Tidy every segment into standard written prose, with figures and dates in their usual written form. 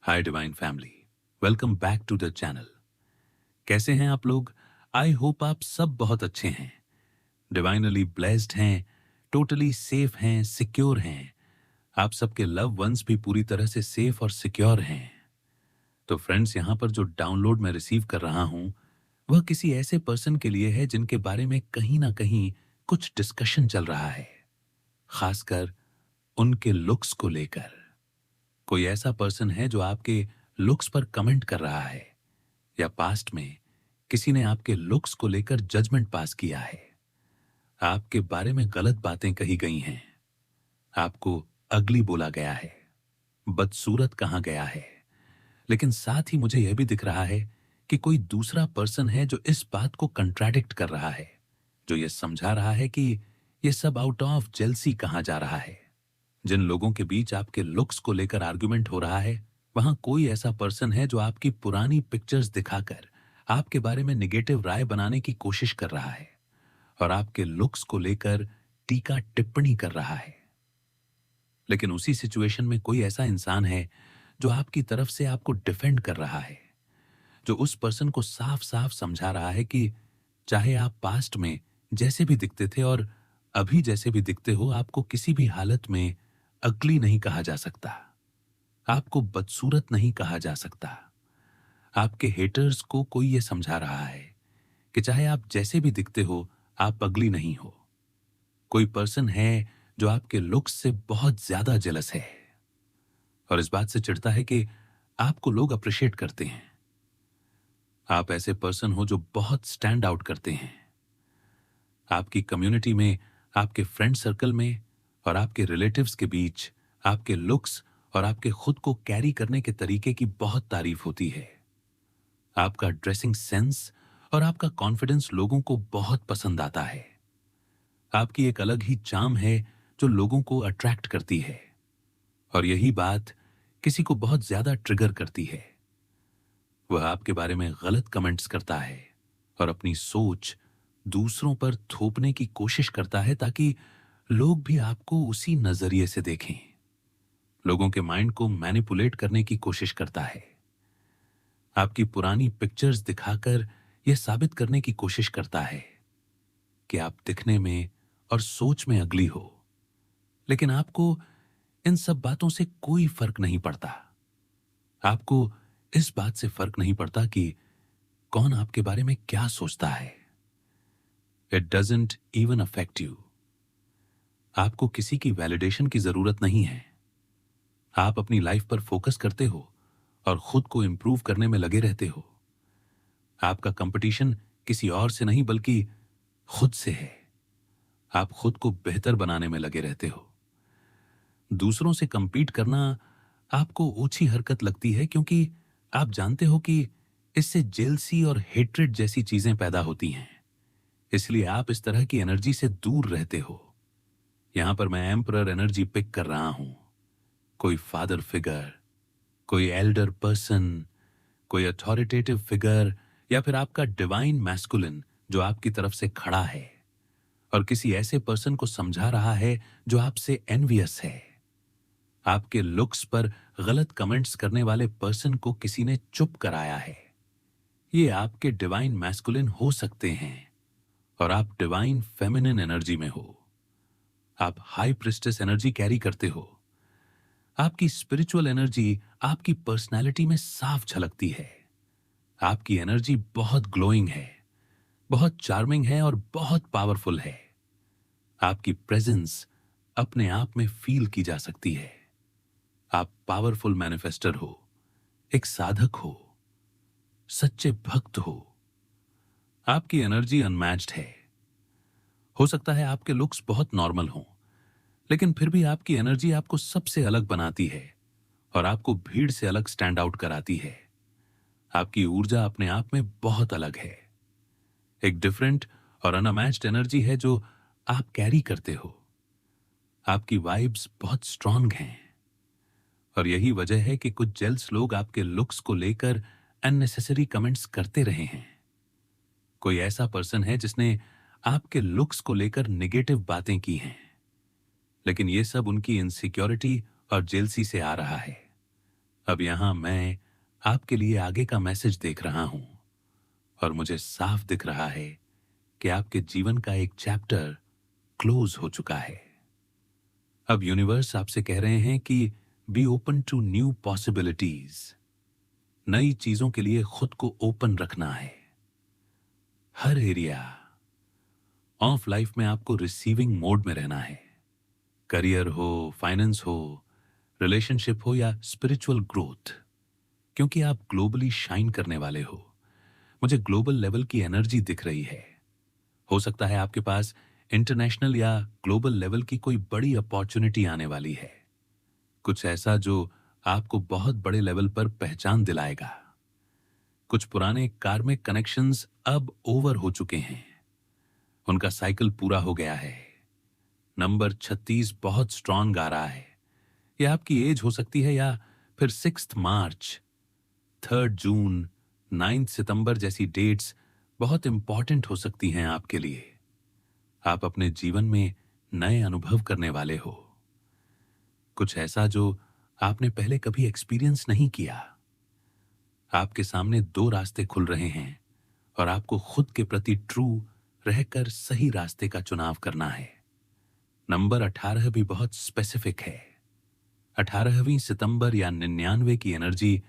Hi divine family, welcome back to the channel. कैसे हैं आप लोग? आई होप आप सब बहुत अच्छे हैं, डिवाइनली ब्लेस्ड हैं, टोटली सेफ हैं, सिक्योर हैं। आप सबके लव वंस भी पूरी तरह से सेफ और सिक्योर हैं। तो फ्रेंड्स, यहाँ पर जो डाउनलोड मैं रिसीव कर रहा हूँ वह किसी ऐसे पर्सन के लिए है जिनके बारे में कहीं ना कहीं कुछ डिस्कशन चल रहा है, खासकर उनके लुक्स को लेकर। कोई ऐसा पर्सन है जो आपके लुक्स पर कमेंट कर रहा है, या पास्ट में किसी ने आपके लुक्स को लेकर जजमेंट पास किया है। आपके बारे में गलत बातें कही गई हैं, आपको अगली बोला गया है, बदसूरत कहा गया है। लेकिन साथ ही मुझे यह भी दिख रहा है कि कोई दूसरा पर्सन है जो इस बात को कंट्राडिक्ट कर रहा है, जो यह समझा रहा है कि यह सब आउट ऑफ जेलसी कहा जा रहा है। जिन लोगों के बीच आपके लुक्स को लेकर आर्गुमेंट हो रहा है, वहां कोई ऐसा पर्सन है जो आपकी पुरानी पिक्चर्स दिखाकर आपके बारे में निगेटिव राय बनाने की कोशिश कर रहा है और आपके लुक्स को लेकर टीका टिप्पणी कर रहा है। लेकिन उसी सिचुएशन में कोई ऐसा इंसान है जो आपकी तरफ से आपको डिफेंड कर रहा है, जो उस पर्सन को साफ साफ समझा रहा है कि चाहे आप पास्ट में जैसे भी दिखते थे और अभी जैसे भी दिखते हो, आपको किसी भी हालत में अगली नहीं कहा जा सकता, आपको बदसूरत नहीं कहा जा सकता। आपके हेटर्स को कोई ये समझा रहा है कि चाहे आप जैसे भी दिखते हो, आप अगली नहीं हो। कोई पर्सन है जो आपके लुक्स से बहुत ज्यादा जेलस है और इस बात से चिढ़ता है कि आपको लोग अप्रिशिएट करते हैं। आप ऐसे पर्सन हो जो बहुत स्टैंड आउट करते हैं। आपकी कम्युनिटी में, आपके फ्रेंड सर्कल में और आपके रिलेटिव्स के बीच आपके लुक्स और आपके खुद को कैरी करने के तरीके की बहुत तारीफ होती है। आपका ड्रेसिंग सेंस और आपका कॉन्फिडेंस लोगों को बहुत पसंद आता है। आपकी एक अलग ही चार्म है जो लोगों को अट्रैक्ट करती है, और यही बात किसी को बहुत ज्यादा ट्रिगर करती है। वह आपके बारे में गलत कमेंट्स करता है और अपनी सोच दूसरों पर थोपने की कोशिश करता है ताकि लोग भी आपको उसी नजरिए से देखें। लोगों के माइंड को मैनिपुलेट करने की कोशिश करता है। आपकी पुरानी पिक्चर्स दिखाकर यह साबित करने की कोशिश करता है कि आप दिखने में और सोच में अगली हो। लेकिन आपको इन सब बातों से कोई फर्क नहीं पड़ता। आपको इस बात से फर्क नहीं पड़ता कि कौन आपके बारे में क्या सोचता है। It doesn't even affect you. आपको किसी की वैलिडेशन की जरूरत नहीं है। आप अपनी लाइफ पर फोकस करते हो और खुद को इंप्रूव करने में लगे रहते हो। आपका कंपटीशन किसी और से नहीं बल्कि खुद से है। आप खुद को बेहतर बनाने में लगे रहते हो। दूसरों से कंपीट करना आपको ओछी हरकत लगती है, क्योंकि आप जानते हो कि इससे जेलसी और हेट्रेड जैसी चीजें पैदा होती हैं। इसलिए आप इस तरह की एनर्जी से दूर रहते हो। यहां पर मैं एम्परर एनर्जी पिक कर रहा हूं। कोई फादर फिगर, कोई एल्डर पर्सन, कोई अथॉरिटेटिव फिगर, या फिर आपका डिवाइन मैस्कुलिन जो आपकी तरफ से खड़ा है और किसी ऐसे पर्सन को समझा रहा है जो आपसे एनवियस है। आपके लुक्स पर गलत कमेंट्स करने वाले पर्सन को किसी ने चुप कराया है। ये आपके डिवाइन मैस्कुलिन हो सकते हैं और आप डिवाइन फेमिनिन एनर्जी में हो। आप हाई प्रिस्टेस एनर्जी कैरी करते हो। आपकी स्पिरिचुअल एनर्जी आपकी पर्सनैलिटी में साफ झलकती है। आपकी एनर्जी बहुत ग्लोइंग है, बहुत चार्मिंग है और बहुत पावरफुल है। आपकी प्रेजेंस अपने आप में फील की जा सकती है। आप पावरफुल मैनिफेस्टर हो, एक साधक हो, सच्चे भक्त हो। आपकी एनर्जी अनमैच्ड है। हो सकता है आपके लुक्स बहुत नॉर्मल हों, लेकिन फिर भी आपकी एनर्जी आपको सबसे अलग बनाती है और आपको भीड़ से अलग स्टैंड आउट कराती है। आपकी ऊर्जा अपने आप में बहुत अलग है। एक डिफरेंट और अनमैच्ड एनर्जी है जो आप कैरी करते हो। आपकी वाइब्स बहुत स्ट्रांग हैं और यही वजह है कि कुछ जेल्स लोग आपके लुक्स को लेकर अननेसेसरी कमेंट्स करते रहे हैं। कोई ऐसा पर्सन है जिसने आपके लुक्स को लेकर नेगेटिव बातें की हैं, लेकिन यह सब उनकी इनसिक्योरिटी और जेलसी से आ रहा है। अब यहां मैं आपके लिए आगे का मैसेज देख रहा हूं और मुझे साफ दिख रहा है कि आपके जीवन का एक चैप्टर क्लोज हो चुका है। अब यूनिवर्स आपसे कह रहे हैं कि be open to new possibilities. नई चीजों के लिए खुद को ओपन रखना है। हर एरिया ऑफ लाइफ में आपको रिसीविंग मोड में रहना है। करियर हो, फाइनेंस हो, रिलेशनशिप हो या स्पिरिचुअल ग्रोथ, क्योंकि आप ग्लोबली शाइन करने वाले हो। मुझे ग्लोबल लेवल की एनर्जी दिख रही है। हो सकता है आपके पास इंटरनेशनल या ग्लोबल लेवल की कोई बड़ी अपॉर्चुनिटी आने वाली है, कुछ ऐसा जो आपको बहुत बड़े लेवल पर पहचान दिलाएगा। कुछ पुराने कार्मिक कनेक्शंस अब ओवर हो चुके हैं, उनका साइकिल पूरा हो गया है। नंबर 36 बहुत स्ट्रांग आ रहा है। यह आपकी एज हो सकती है या फिर 6 मार्च, 3 जून, 9 सितंबर जैसी डेट्स बहुत इंपॉर्टेंट हो सकती हैं आपके लिए। आप अपने जीवन में नए अनुभव करने वाले हो, कुछ ऐसा जो आपने पहले कभी एक्सपीरियंस नहीं किया। आपके सामने 2 रास्ते खुल रहे हैं और आपको खुद के प्रति ट्रू रहकर सही रास्ते का चुनाव करना है। नंबर 18 भी बहुत स्पेसिफिक है। 18वीं सितंबर या 99 की एनर्जी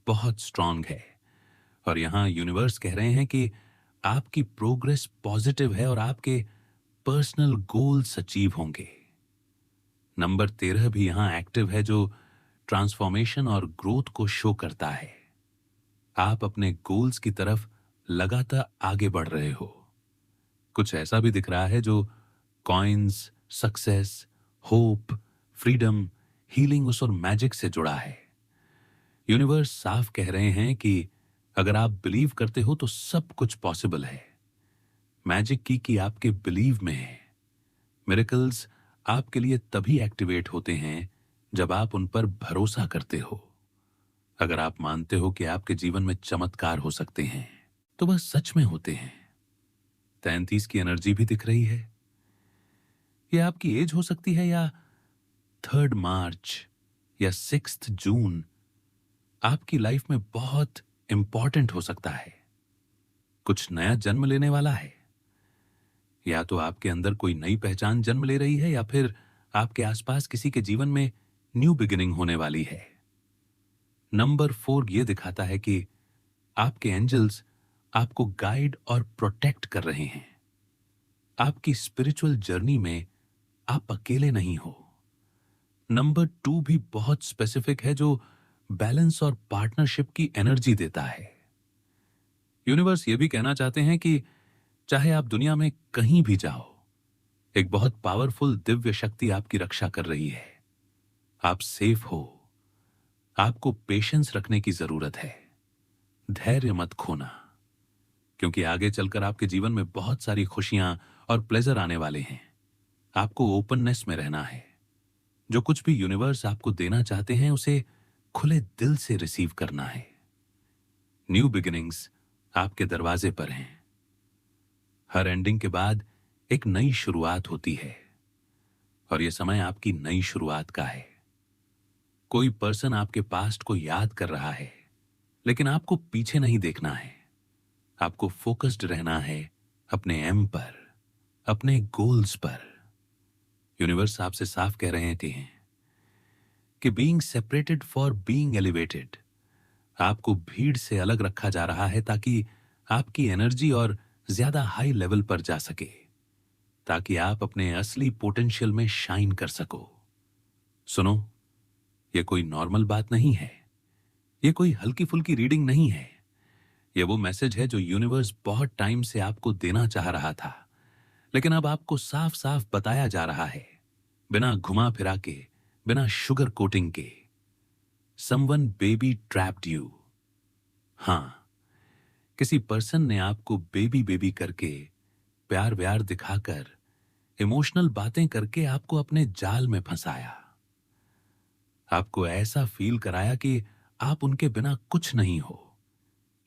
बहुत स्ट्रांग है और यहां यूनिवर्स कह रहे हैं कि आपकी प्रोग्रेस पॉजिटिव है और आपके पर्सनल गोल्स अचीव होंगे। नंबर 13 भी यहां एक्टिव है, जो ट्रांसफॉर्मेशन और ग्रोथ को शो करता है। आप अपने गोल्स की तरफ लगातार आगे बढ़ रहे हो। कुछ ऐसा भी दिख रहा है जो coins, success, hope, freedom, healing और मैजिक से जुड़ा है। यूनिवर्स साफ कह रहे हैं कि अगर आप बिलीव करते हो तो सब कुछ पॉसिबल है। मैजिक की आपके बिलीव में है। मिरेकल्स आपके लिए तभी एक्टिवेट होते हैं जब आप उन पर भरोसा करते हो। अगर आप मानते हो कि आपके जीवन में चमत्कार हो सकते हैं तो बस सच में होते हैं। 33 की एनर्जी भी दिख रही है। यह आपकी एज हो सकती है या 3 मार्च या 6 जून आपकी लाइफ में बहुत इंपॉर्टेंट हो सकता है। कुछ नया जन्म लेने वाला है। या तो आपके अंदर कोई नई पहचान जन्म ले रही है या फिर आपके आसपास किसी के जीवन में न्यू बिगिनिंग होने वाली है। नंबर 4 ये दिखाता है कि आपके एंजल्स आपको गाइड और प्रोटेक्ट कर रहे हैं। आपकी स्पिरिचुअल जर्नी में आप अकेले नहीं हो। नंबर 2 भी बहुत स्पेसिफिक है, जो बैलेंस और पार्टनरशिप की एनर्जी देता है। यूनिवर्स ये भी कहना चाहते हैं कि चाहे आप दुनिया में कहीं भी जाओ, एक बहुत पावरफुल दिव्य शक्ति आपकी रक्षा कर रही है। आप सेफ हो। आपको पेशेंस रखने की जरूरत है। धैर्य मत खोना, क्योंकि आगे चलकर आपके जीवन में बहुत सारी खुशियां और प्लेजर आने वाले हैं। आपको ओपननेस में रहना है। जो कुछ भी यूनिवर्स आपको देना चाहते हैं उसे खुले दिल से रिसीव करना है। न्यू बिगिनिंग्स आपके दरवाजे पर हैं। हर एंडिंग के बाद एक नई शुरुआत होती है और यह समय आपकी नई शुरुआत का है। कोई पर्सन आपके पास्ट को याद कर रहा है, लेकिन आपको पीछे नहीं देखना है। आपको फोकस्ड रहना है अपने एम पर, अपने गोल्स पर। यूनिवर्स आपसे साफ कह रहे थे कि being separated for being elevated, आपको भीड़ से अलग रखा जा रहा है ताकि आपकी एनर्जी और ज्यादा हाई लेवल पर जा सके, ताकि आप अपने असली पोटेंशियल में शाइन कर सको। सुनो, यह कोई नॉर्मल बात नहीं है। यह कोई हल्की फुल्की रीडिंग नहीं है। यह वो मैसेज है जो यूनिवर्स बहुत टाइम से आपको देना चाह रहा था, लेकिन अब आपको साफ साफ बताया जा रहा है, बिना घुमा फिरा के, बिना शुगर कोटिंग के। Someone baby trapped you. हां, किसी पर्सन ने आपको बेबी बेबी करके, प्यार व्यार दिखाकर, इमोशनल बातें करके आपको अपने जाल में फंसाया। आपको ऐसा फील कराया कि आप उनके बिना कुछ नहीं हो,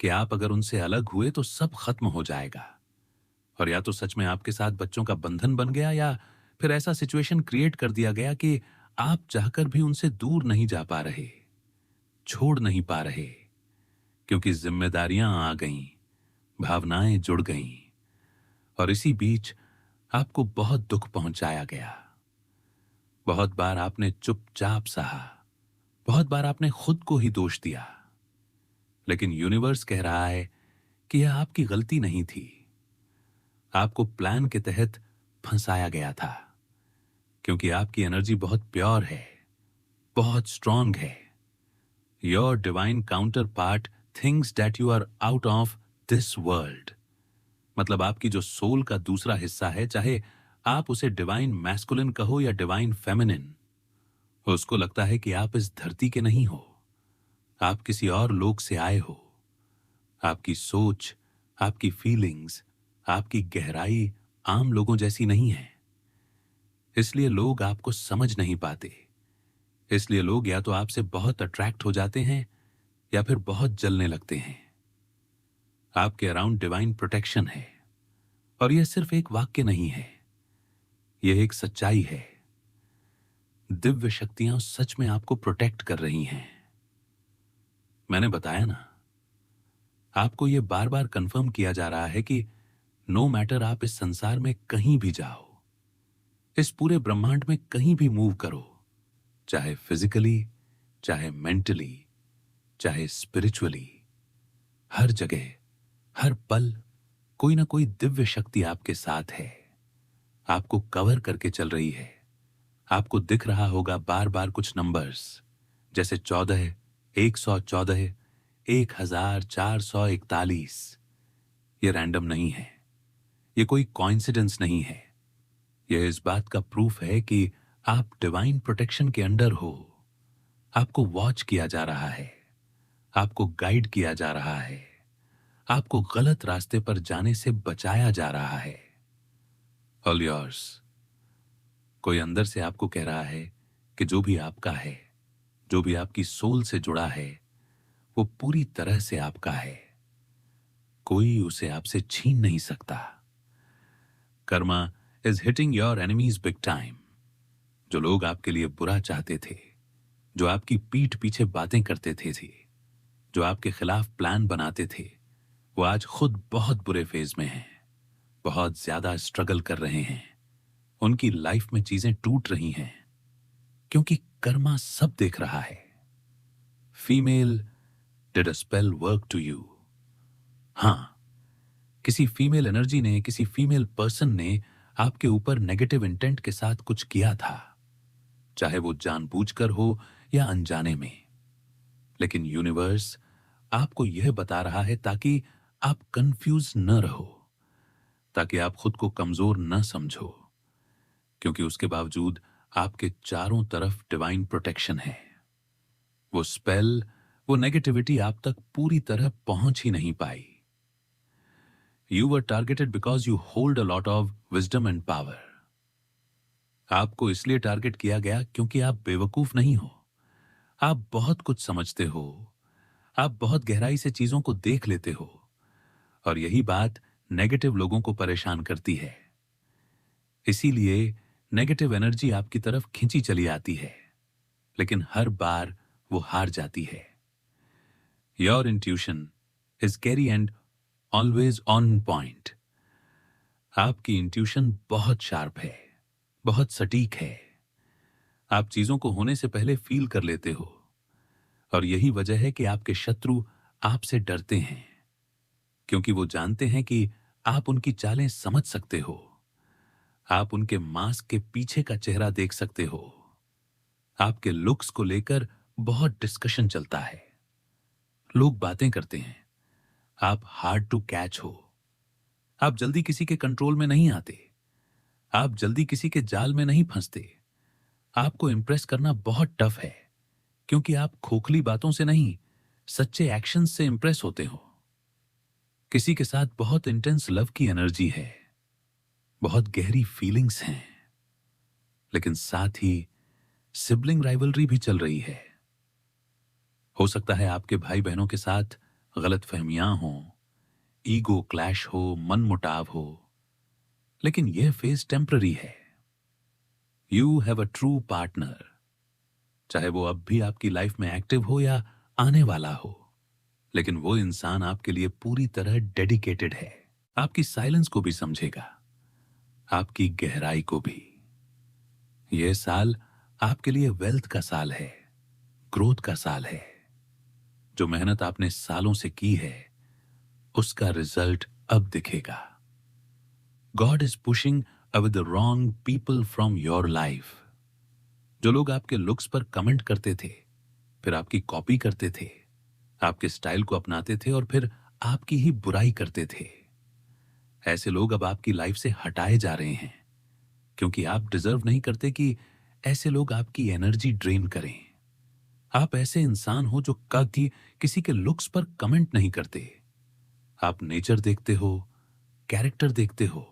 कि आप अगर उनसे अलग हुए तो सब खत्म हो जाएगा। और या तो सच में आपके साथ बच्चों का बंधन बन गया या फिर ऐसा सिचुएशन क्रिएट कर दिया गया कि आप चाहकर भी उनसे दूर नहीं जा पा रहे। छोड़ नहीं पा रहे, क्योंकि जिम्मेदारियां आ गईं, भावनाएं जुड़ गईं, और इसी बीच आपको बहुत दुख पहुंचाया गया। बहुत बार आपने चुपचाप सहा, बहुत बार आपने खुद को ही दोष दिया, लेकिन यूनिवर्स कह रहा है कि यह आपकी गलती नहीं थी। आपको प्लान के तहत फंसाया गया था, क्योंकि आपकी एनर्जी बहुत प्योर है, बहुत स्ट्रांग है। Your divine counterpart things that you are out of this world. मतलब आपकी जो सोल का दूसरा हिस्सा है, चाहे आप उसे डिवाइन मैस्कुलिन कहो या डिवाइन फेमिनिन, उसको लगता है कि आप इस धरती के नहीं हो, आप किसी और लोक से आए हो। आपकी सोच, आपकी फीलिंग्स, आपकी गहराई आम लोगों जैसी नहीं है। इसलिए लोग आपको समझ नहीं पाते। इसलिए लोग या तो आपसे बहुत अट्रैक्ट हो जाते हैं या फिर बहुत जलने लगते हैं। आपके अराउंड डिवाइन प्रोटेक्शन है, और यह सिर्फ एक वाक्य नहीं है, यह एक सच्चाई है। दिव्य शक्तियां सच में आपको प्रोटेक्ट कर रही हैं। मैंने बताया ना, आपको यह बार बार कंफर्म किया जा रहा है कि नो मैटर आप इस संसार में कहीं भी जाओ, इस पूरे ब्रह्मांड में कहीं भी मूव करो, चाहे फिजिकली, चाहे मेंटली, चाहे स्पिरिचुअली, हर जगह, हर पल कोई ना कोई दिव्य शक्ति आपके साथ है, आपको कवर करके चल रही है। आपको दिख रहा होगा बार बार कुछ नंबर्स, जैसे 14, 114, 1441। ये रैंडम नहीं है, ये कोई कॉइंसिडेंस नहीं है। यह इस बात का प्रूफ है कि आप डिवाइन प्रोटेक्शन के अंडर हो। आपको वॉच किया जा रहा है, आपको गाइड किया जा रहा है, आपको गलत रास्ते पर जाने से बचाया जा रहा है। All yours. कोई अंदर से आपको कह रहा है कि जो भी आपका है, जो भी आपकी सोल से जुड़ा है, वो पूरी तरह से आपका है। कोई उसे आपसे छीन नहीं सकता। Karma is hitting your enemies big time. जो लोग आपके लिए बुरा चाहते थे, जो आपकी पीठ पीछे बातें करते थे, जो आपके खिलाफ प्लान बनाते थे, वो आज खुद बहुत बुरे फेज में हैं, बहुत ज्यादा स्ट्रगल कर रहे हैं। उनकी लाइफ में चीजें टूट रही हैं, क्योंकि कर्मा सब देख रहा है। Female, did a spell work to you? हां, किसी फीमेल एनर्जी ने, किसी फीमेल पर्सन ने आपके ऊपर नेगेटिव इंटेंट के साथ कुछ किया था, चाहे वो जानबूझकर हो या अनजाने में। लेकिन यूनिवर्स आपको यह बता रहा है ताकि आप कंफ्यूज न रहो, ताकि आप खुद को कमजोर न समझो, क्योंकि उसके बावजूद आपके चारों तरफ डिवाइन प्रोटेक्शन है। वो स्पेल, वो नेगेटिविटी आप तक पूरी तरह पहुंच ही नहीं पाई। You were targeted because you hold a lot of wisdom and power. आपको इसलिए टारगेट किया गया क्योंकि आप बेवकूफ नहीं हो। आप बहुत कुछ समझते हो, आप बहुत गहराई से चीजों को देख लेते हो, और यही बात नेगेटिव लोगों को परेशान करती है। इसीलिए नेगेटिव एनर्जी आपकी तरफ खींची चली आती है, लेकिन हर बार वो हार जाती है। Your intuition is carry and always on point. आपकी इंट्यूशन बहुत शार्प है, बहुत सटीक है। आप चीजों को होने से पहले फील कर लेते हो, और यही वजह है कि आपके शत्रु आपसे डरते हैं, क्योंकि वो जानते हैं कि आप उनकी चालें समझ सकते हो। आप उनके मास्क के पीछे का चेहरा देख सकते हो। आपके लुक्स को लेकर बहुत डिस्कशन चलता है। लोग बातें करते हैं, आप हार्ड टू कैच हो। आप जल्दी किसी के कंट्रोल में नहीं आते, आप जल्दी किसी के जाल में नहीं फंसते। आपको इंप्रेस करना बहुत टफ है, क्योंकि आप खोखली बातों से नहीं, सच्चे एक्शंस से इंप्रेस होते हो। किसी के साथ बहुत इंटेंस लव की एनर्जी है, बहुत गहरी फीलिंग्स हैं, लेकिन साथ ही सिबलिंग राइवलरी भी चल रही है। हो सकता है आपके भाई बहनों के साथ गलतफहमियां हों, ईगो क्लैश हो, मनमुटाव हो, लेकिन यह फेज टेम्पररी है। You have a true partner, चाहे वो अब भी आपकी लाइफ में एक्टिव हो या आने वाला हो, लेकिन वो इंसान आपके लिए पूरी तरह डेडिकेटेड है। आपकी साइलेंस को भी समझेगा, आपकी गहराई को भी। यह साल आपके लिए वेल्थ का साल है, ग्रोथ का साल है। जो मेहनत आपने सालों से की है, उसका रिजल्ट अब दिखेगा। God is pushing away the wrong people from your life. जो लोग आपके लुक्स पर कमेंट करते थे, फिर आपकी कॉपी करते थे, आपके स्टाइल को अपनाते थे और फिर आपकी ही बुराई करते थे, ऐसे लोग अब आपकी लाइफ से हटाए जा रहे हैं, क्योंकि आप डिजर्व नहीं करते कि ऐसे लोग आपकी एनर्जी ड्रेन करें। आप ऐसे इंसान हो जो कभी किसी के लुक्स पर कमेंट नहीं करते। आप नेचर देखते हो, कैरेक्टर देखते हो,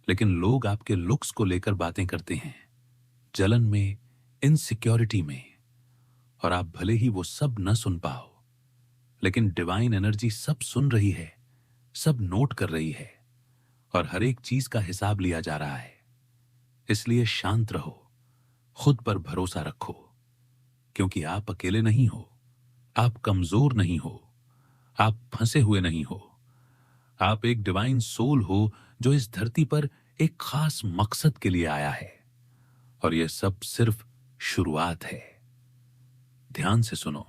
लेकिन लोग आपके लुक्स को लेकर बातें करते हैं, जलन में, इनसिक्योरिटी में। और आप भले ही वो सब न सुन पाओ, लेकिन डिवाइन एनर्जी सब सुन रही है, सब नोट कर रही है, और हर एक चीज का हिसाब लिया जा रहा है। इसलिए शांत रहो, खुद पर भरोसा रखो, क्योंकि आप अकेले नहीं हो, आप कमजोर नहीं हो, आप फंसे हुए नहीं हो। आप एक डिवाइन सोल हो जो इस धरती पर एक खास मकसद के लिए आया है, और यह सब सिर्फ शुरुआत है। ध्यान से सुनो,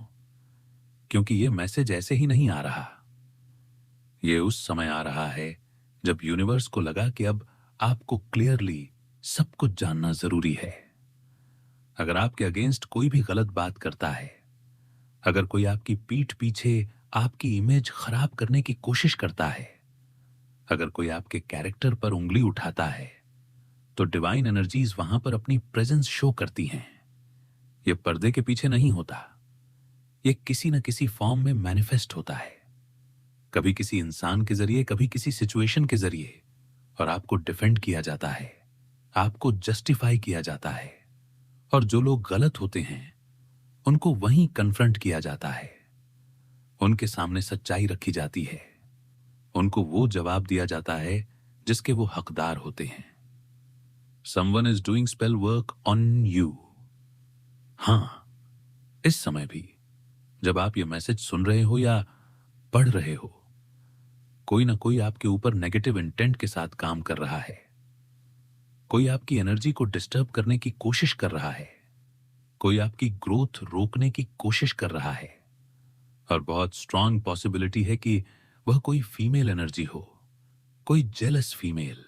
क्योंकि यह मैसेज ऐसे ही नहीं आ रहा। यह उस समय आ रहा है जब यूनिवर्स को लगा कि अब आपको क्लियरली सब कुछ जानना जरूरी है। अगर आपके अगेंस्ट कोई भी गलत बात करता है, अगर कोई आपकी पीठ पीछे आपकी इमेज खराब करने की कोशिश करता है, अगर कोई आपके कैरेक्टर पर उंगली उठाता है, तो डिवाइन एनर्जीज वहां पर अपनी प्रेजेंस शो करती हैं। यह पर्दे के पीछे नहीं होता, यह किसी न किसी फॉर्म में मैनिफेस्ट होता है, कभी किसी इंसान के जरिए, कभी किसी सिचुएशन के जरिए, और आपको डिफेंड किया जाता है, आपको जस्टिफाई किया जाता है। और जो लोग गलत होते हैं, उनको वहीं कन्फ्रंट किया जाता है, उनके सामने सच्चाई रखी जाती है, उनको वो जवाब दिया जाता है जिसके वो हकदार होते हैं। Someone is doing spell work on you। हां, इस समय भी जब आप ये मैसेज सुन रहे हो या पढ़ रहे हो, कोई ना कोई आपके ऊपर नेगेटिव इंटेंट के साथ काम कर रहा है। कोई आपकी एनर्जी को डिस्टर्ब करने की कोशिश कर रहा है, कोई आपकी ग्रोथ रोकने की कोशिश कर रहा है। और बहुत स्ट्रांग पॉसिबिलिटी है कि वह कोई फीमेल एनर्जी हो, कोई जेलस फीमेल,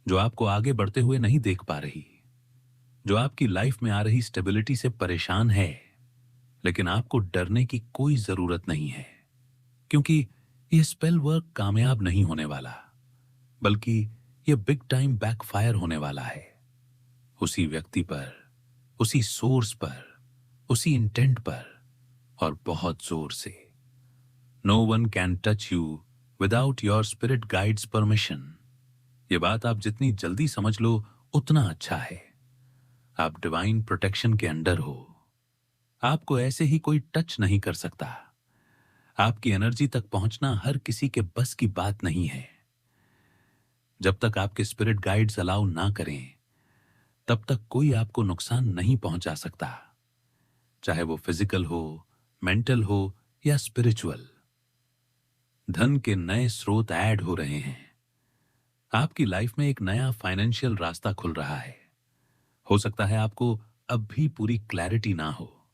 जो आपको आगे बढ़ते हुए नहीं देख पा रही, जो आपकी लाइफ में आ रही स्टेबिलिटी से परेशान है। लेकिन आपको डरने की कोई जरूरत नहीं है, क्योंकि यह स्पेल वर्क कामयाब नहीं होने वाला, बल्कि यह बिग टाइम बैकफायर होने वाला है। उसी व्यक्ति पर, उसी सोर्स पर, उसी इंटेंट पर, और बहुत जोर से। No one can touch you without your spirit guides permission. यह बात आप जितनी जल्दी समझ लो, उतना अच्छा है। आप डिवाइन प्रोटेक्शन के अंडर हो। आपको ऐसे ही कोई टच नहीं कर सकता। आपकी एनर्जी तक पहुंचना हर किसी के बस की बात नहीं है। जब तक आपके स्पिरिट गाइड्स अलाउ ना करें, तब तक कोई आपको नुकसान नहीं पहुंचा सकता, चाहे वो फिजिकल हो, मेंटल हो या स्पिरिचुअल। धन के नए स्रोत ऐड हो रहे हैं। आपकी लाइफ में एक नया फाइनेंशियल रास्ता खुल रहा है। हो सकता है आपको अब भी पूरी क्लैरिटी ना हो,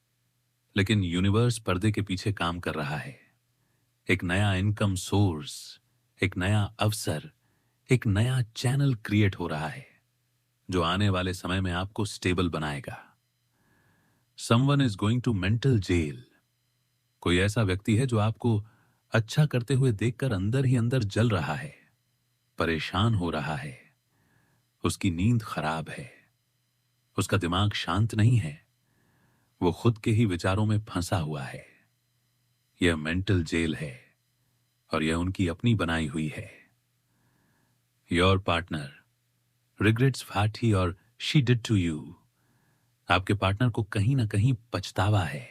लेकिन यूनिवर्स पर्दे के पीछे काम कर रहा है। एक नया इनकम सोर्स, एक नया अवसर, एक नया चैनल क्रिएट हो रहा है, जो आने वाले समय में आपको स्टेबल बनाएगा। Someone is going to mental jail. कोई ऐसा व्यक्ति है जो आपको अच्छा करते हुए देखकर अंदर ही अंदर जल रहा है, परेशान हो रहा है, उसकी नींद खराब है, उसका दिमाग शांत नहीं है, वो खुद के ही विचारों में फंसा हुआ है। यह मेंटल जेल है, और यह उनकी अपनी बनाई हुई है। Your partner regrets what he और शी डिड टू यू। आपके पार्टनर को कहीं ना कहीं पछतावा है।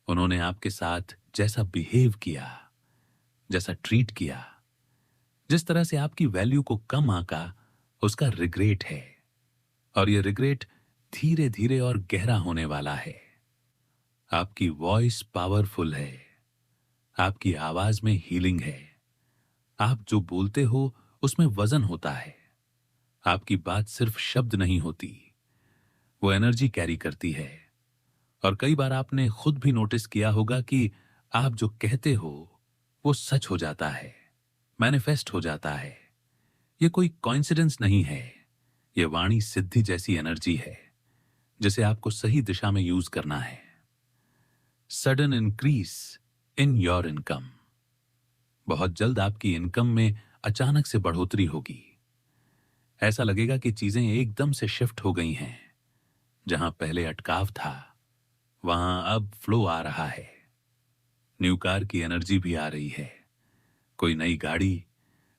उन्होंने आपके साथ जैसा बिहेव किया, जैसा ट्रीट किया, जिस तरह से आपकी वैल्यू को कम आंका, उसका रिग्रेट है। और यह रिग्रेट धीरे धीरे और गहरा होने वाला है। आपकी वॉइस पावरफुल है, आपकी आवाज में हीलिंग है। आप जो बोलते हो उसमें वजन होता है। आपकी बात सिर्फ शब्द नहीं होती, वो एनर्जी कैरी करती है। और कई बार आपने खुद भी नोटिस किया होगा कि आप जो कहते हो वो सच हो जाता है, मैनिफेस्ट हो जाता है। ये कोई कॉइंसिडेंस नहीं है, ये वाणी सिद्धि जैसी एनर्जी है जिसे आपको सही दिशा में यूज करना है। Sudden increase in your income. बहुत जल्द आपकी इनकम में अचानक से बढ़ोतरी होगी। ऐसा लगेगा कि चीजें एकदम से शिफ्ट हो गई हैं। जहां पहले अटकाव था वहां अब फ्लो आ रहा है। न्यू कार की एनर्जी भी आ रही है। कोई नई गाड़ी,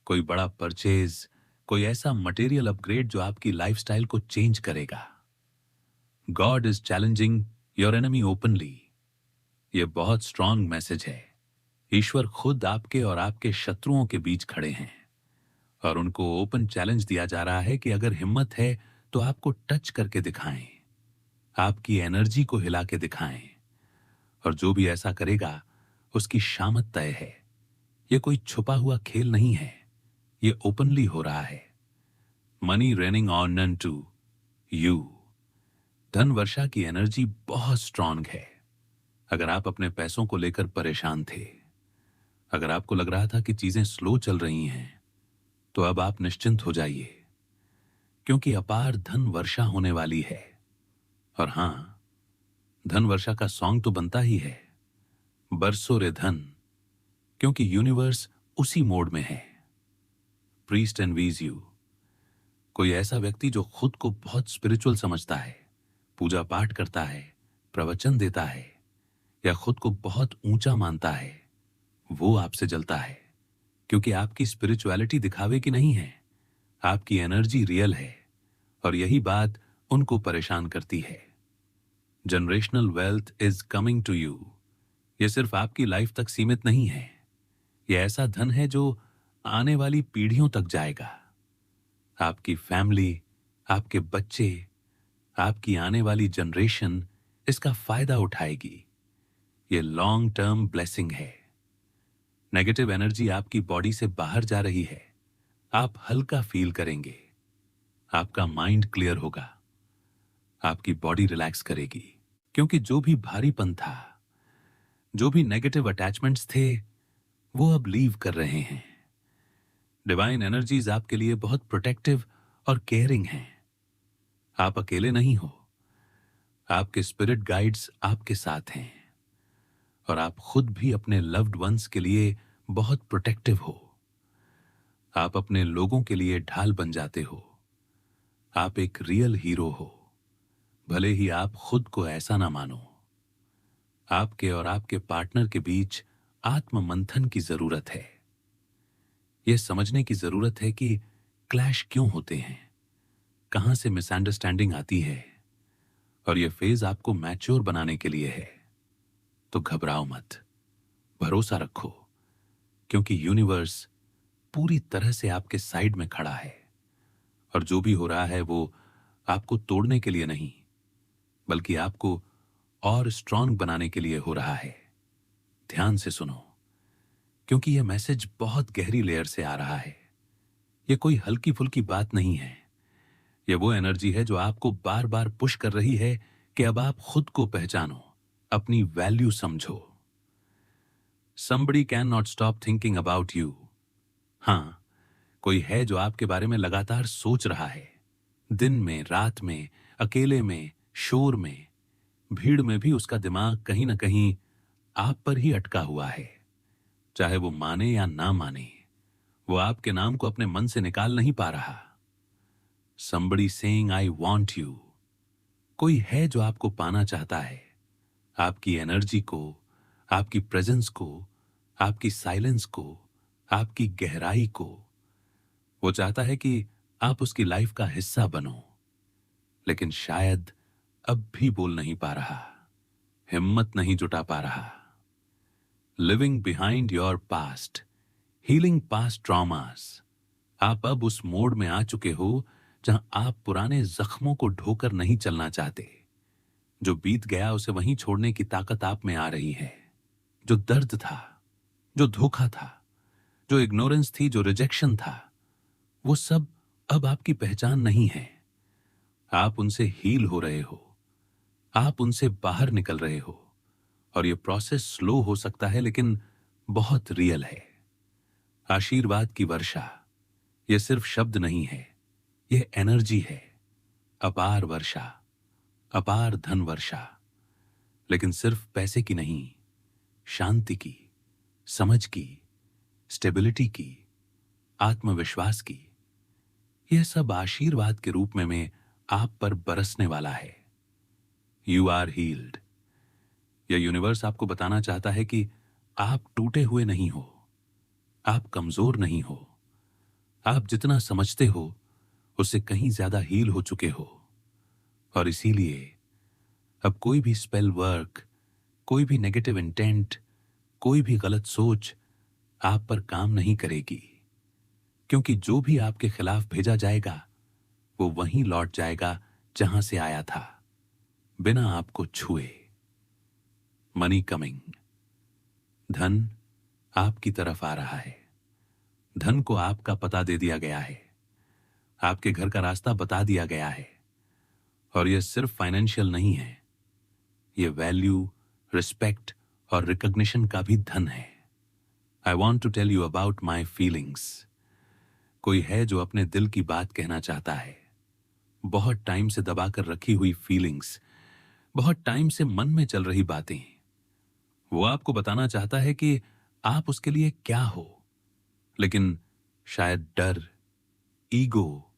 कोई बड़ा परचेज, कोई ऐसा मटेरियल अपग्रेड जो आपकी लाइफस्टाइल को चेंज करेगा। God is challenging your enemy openly. यह बहुत स्ट्रांग मैसेज है। ईश्वर खुद आपके और आपके शत्रुओं के बीच खड़े हैं और उनको ओपन चैलेंज दिया जा रहा है कि अगर हिम्मत है तो आपको टच करके दिखाएं, आपकी एनर्जी को हिला के दिखाएं। और जो भी ऐसा करेगा उसकी शामत तय है। यह कोई छुपा हुआ खेल नहीं है, यह ओपनली हो रहा है। Money raining on to you. धन वर्षा की एनर्जी बहुत स्ट्रांग है। अगर आप अपने पैसों को लेकर परेशान थे, अगर आपको लग रहा था कि चीजें स्लो चल रही हैं, तो अब आप निश्चिंत हो जाइए, क्योंकि अपार धन वर्षा होने वाली है। और हां, धन वर्षा का सॉन्ग तो बनता ही है, बरसों रे धन, क्योंकि यूनिवर्स उसी मोड में है। Priest envies you. कोई ऐसा व्यक्ति जो खुद को बहुत स्पिरिचुअल समझता है, पूजा पाठ करता है, प्रवचन देता है, या खुद को बहुत ऊंचा मानता है, वो आपसे जलता है, क्योंकि आपकी स्पिरिचुअलिटी दिखावे की नहीं है, आपकी एनर्जी रियल है। और यही बात उनको परेशान करती है। Generational wealth is coming to you. यह सिर्फ आपकी लाइफ तक सीमित नहीं है, यह ऐसा धन है जो आने वाली पीढ़ियों तक जाएगा। आपकी फैमिली, आपके बच्चे, आपकी आने वाली जनरेशन इसका फायदा उठाएगी। यह लॉन्ग टर्म ब्लेसिंग है। नेगेटिव एनर्जी आपकी बॉडी से बाहर जा रही है। आप हल्का फील करेंगे, आपका माइंड क्लियर होगा, आपकी बॉडी रिलैक्स करेगी, क्योंकि जो भी भारीपन था, जो भी नेगेटिव अटैचमेंट्स थे, वो अब लीव कर रहे हैं। डिवाइन एनर्जीज आपके लिए बहुत प्रोटेक्टिव और केयरिंग हैं। आप अकेले नहीं हो, आपके स्पिरिट गाइड्स आपके साथ हैं। और आप खुद भी अपने लव्ड वंस के लिए बहुत प्रोटेक्टिव हो। आप अपने लोगों के लिए ढाल बन जाते हो। आप एक रियल हीरो हो, भले ही आप खुद को ऐसा ना मानो। आपके और आपके पार्टनर के बीच आत्म मंथन की जरूरत है। यह समझने की जरूरत है कि क्लैश क्यों होते हैं, कहां से मिसअंडरस्टैंडिंग आती है। और यह फेज आपको मैच्योर बनाने के लिए है। तो घबराओ मत, भरोसा रखो, क्योंकि यूनिवर्स पूरी तरह से आपके साइड में खड़ा है। और जो भी हो रहा है वो आपको तोड़ने के लिए नहीं, बल्कि आपको और स्ट्रांग बनाने के लिए हो रहा है। ध्यान से सुनो, क्योंकि यह मैसेज बहुत गहरी लेयर से आ रहा है। यह कोई हल्की फुल्की बात नहीं है। यह वो एनर्जी है जो आपको बार बार पुश कर रही है कि अब आप खुद को पहचानो, अपनी वैल्यू समझो। Somebody cannot stop thinking about you। हां, कोई है जो आपके बारे में लगातार सोच रहा है। दिन में, रात में, अकेले में, शोर में, भीड़ में भी उसका दिमाग कहीं ना कहीं आप पर ही अटका हुआ है। चाहे वो माने या ना माने, वो आपके नाम को अपने मन से निकाल नहीं पा रहा। Somebody saying I want you। कोई है जो आपको पाना चाहता है, आपकी एनर्जी को, आपकी प्रेजेंस को, आपकी साइलेंस को, आपकी गहराई को। वो चाहता है कि आप उसकी लाइफ का हिस्सा बनो, लेकिन शायद अब भी बोल नहीं पा रहा, हिम्मत नहीं जुटा पा रहा। Living behind your past, healing past traumas. आप अब उस मोड में आ चुके हो जहां आप पुराने जख्मों को ढोकर नहीं चलना चाहते। जो बीत गया उसे वहीं छोड़ने की ताकत आप में आ रही है। जो दर्द था, जो धोखा था, जो इग्नोरेंस थी, जो रिजेक्शन था, वो सब अब आपकी पहचान नहीं है। आप उनसे हील हो रहे हो, आप उनसे बाहर निकल रहे हो, और ये प्रोसेस स्लो हो सकता है लेकिन बहुत रियल है। आशीर्वाद की वर्षा ये सिर्फ शब्द नहीं है, यह एनर्जी है। अपार वर्षा, अपार धन वर्षा, लेकिन सिर्फ पैसे की नहीं, शांति की, समझ की, स्टेबिलिटी की, आत्मविश्वास की। यह सब आशीर्वाद के रूप में मैं आप पर बरसने वाला है। You are healed. यह यूनिवर्स आपको बताना चाहता है कि आप टूटे हुए नहीं हो, आप कमजोर नहीं हो, आप जितना समझते हो उससे कहीं ज्यादा हील हो चुके हो। और इसीलिए अब कोई भी स्पेल वर्क, कोई भी नेगेटिव इंटेंट, कोई भी गलत सोच आप पर काम नहीं करेगी, क्योंकि जो भी आपके खिलाफ भेजा जाएगा वो वहीं लौट जाएगा जहां से आया था, बिना आपको छुए। मनी कमिंग, धन आपकी तरफ आ रहा है। धन को आपका पता दे दिया गया है, आपके घर का रास्ता बता दिया गया है। और यह सिर्फ फाइनेंशियल नहीं है, यह वैल्यू, रिस्पेक्ट और रिकॉग्निशन का भी धन है। I want to tell you about my feelings. कोई है जो अपने दिल की बात कहना चाहता है, बहुत टाइम से दबाकर रखी हुई फीलिंग्स, बहुत टाइम से मन में चल रही बातें। वो आपको बताना चाहता है कि आप उसके लिए क्या हो, लेकिन शायद डर, ईगो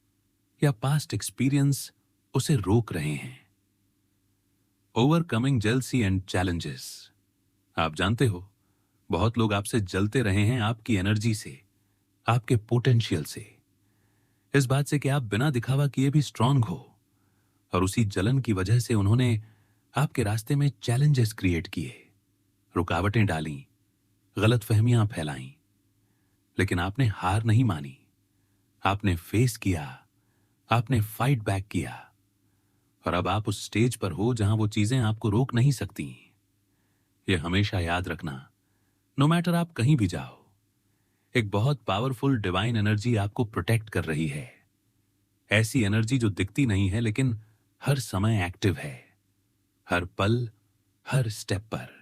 या पास्ट एक्सपीरियंस उसे रोक रहे हैं। Overcoming jealousy and challenges. आप जानते हो, बहुत लोग आपसे जलते रहे हैं आपकी एनर्जी से, आपके पोटेंशियल से, इस बात से कि आप बिना दिखावा किए भी स्ट्रांग हो। और उसी जलन की वजह से उन्होंने आपके रास्ते में चैलेंजेस क्रिएट किए, रुकावटें डाली, गलतफहमियां फैलाई। लेकिन आपने हार नहीं मानी, आपने फेस किया, आपने फाइट बैक किया। और अब आप उस स्टेज पर हो जहां वो चीजें आपको रोक नहीं सकती। ये हमेशा याद रखना, नो मैटर आप कहीं भी जाओ, एक बहुत पावरफुल डिवाइन एनर्जी आपको प्रोटेक्ट कर रही है। ऐसी एनर्जी जो दिखती नहीं है लेकिन हर समय एक्टिव है, हर पल, हर स्टेप पर।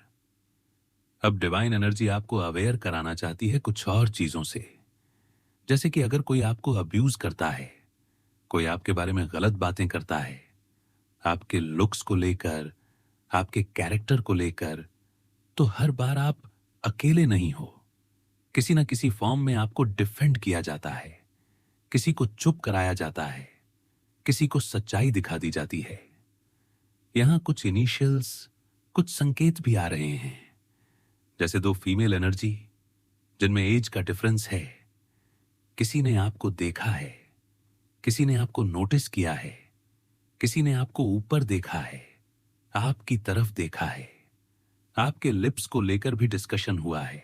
अब डिवाइन एनर्जी आपको अवेयर कराना चाहती है कुछ और चीजों से। जैसे कि अगर कोई आपको अब्यूज करता है, कोई आपके बारे में गलत बातें करता है, आपके लुक्स को लेकर, आपके कैरेक्टर को लेकर, तो हर बार आप अकेले नहीं हो। किसी ना किसी फॉर्म में आपको डिफेंड किया जाता है, किसी को चुप कराया जाता है, किसी को सच्चाई दिखा दी जाती है। यहां कुछ इनिशियल्स, कुछ संकेत भी आ रहे हैं, जैसे दो फीमेल एनर्जी जिनमें एज का डिफरेंस है। किसी ने आपको देखा है, किसी ने आपको नोटिस किया है, किसी ने आपको ऊपर देखा है, आपकी तरफ देखा है। आपके लिप्स को लेकर भी डिस्कशन हुआ है,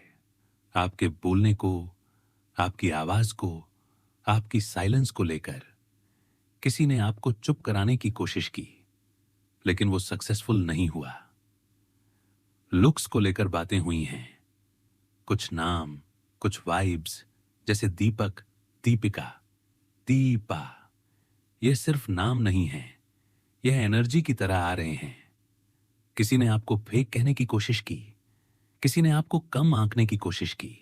आपके बोलने को, आपकी आवाज को, आपकी साइलेंस को लेकर। किसी ने आपको चुप कराने की कोशिश की, लेकिन वो सक्सेसफुल नहीं हुआ। लुक्स को लेकर बातें हुई हैं, कुछ नाम, कुछ वाइब्स, जैसे दीपक, दीपिका, दीपा। ये सिर्फ नाम नहीं है, यह एनर्जी की तरह आ रहे हैं। किसी ने आपको फेक कहने की कोशिश की, किसी ने आपको कम आंकने की कोशिश की,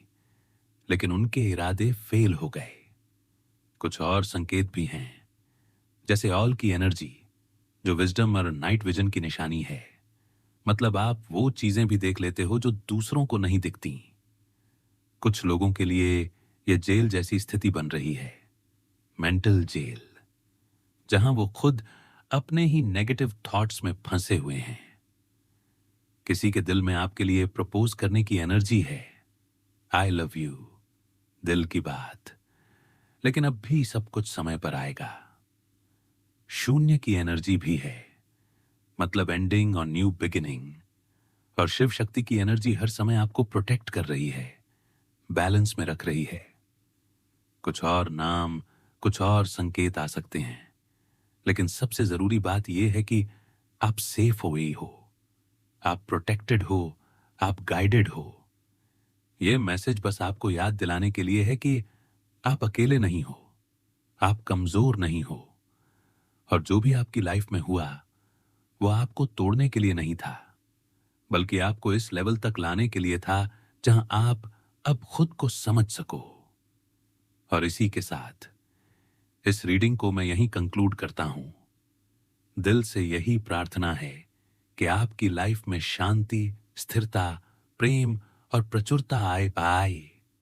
लेकिन उनके इरादे फेल हो गए। कुछ और संकेत भी हैं, जैसे ऑल की एनर्जी, जो विजडम और नाइट विजन की निशानी है। मतलब आप वो चीजें भी देख लेते हो जो दूसरों को नहीं दिखती। कुछ लोगों के लिए यह जेल जैसी स्थिति बन रही है, मेंटल जेल, जहां वो खुद अपने ही नेगेटिव थॉट्स में फंसे हुए हैं। किसी के दिल में आपके लिए प्रपोज करने की एनर्जी है, आई लव यू, दिल की बात, लेकिन अब भी सब कुछ समय पर आएगा। शून्य की एनर्जी भी है, मतलब एंडिंग और न्यू बिगिनिंग। और शिव शक्ति की एनर्जी हर समय आपको प्रोटेक्ट कर रही है, बैलेंस में रख रही है। कुछ और नाम, कुछ और संकेत आ सकते हैं, लेकिन सबसे जरूरी बात यह है कि आप सेफ हुई हो, आप प्रोटेक्टेड हो, आप गाइडेड हो। यह मैसेज बस आपको याद दिलाने के लिए है कि आप अकेले नहीं हो, आप कमजोर नहीं हो। और जो भी आपकी लाइफ में हुआ वो आपको तोड़ने के लिए नहीं था, बल्कि आपको इस लेवल तक लाने के लिए था जहां आप अब खुद को समझ सको। और इसी के साथ इस रीडिंग को मैं यहीं कंक्लूड करता हूं। दिल से यही प्रार्थना है कि आपकी लाइफ में शांति, स्थिरता, प्रेम और प्रचुरता आए पाए।